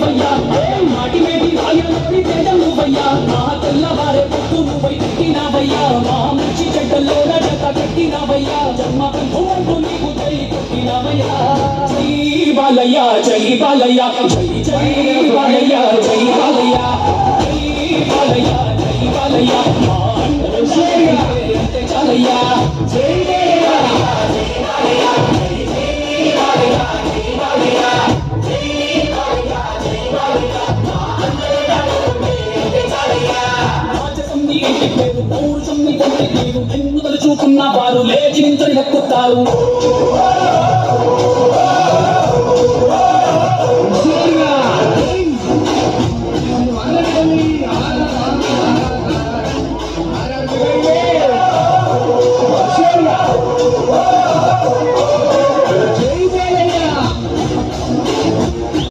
నువ్వయ్యా మాటి మేటి రాయలోని తేజ నువ్వయ్యా మా తెల్లవారే పొత్తు నువ్వై పెట్టినావయ్యా మా మంచి చెడ్డల్లో జత కట్టినావయ్యా జన్మ బంధువంటూ నీకు జై కొట్టినావయ్యా జై బాలయ్య జై బాలయ్య జై జై బాలయ్య జై బాలయ్య జై బాలయ్య జై బాలయ్య మా అందరం అంటే చాలయ్యా జై పౌరుషం నీ తండ్రి నేను ఎన్నుదలు చూకున్న వారు లేచి నించని హక్కుతారు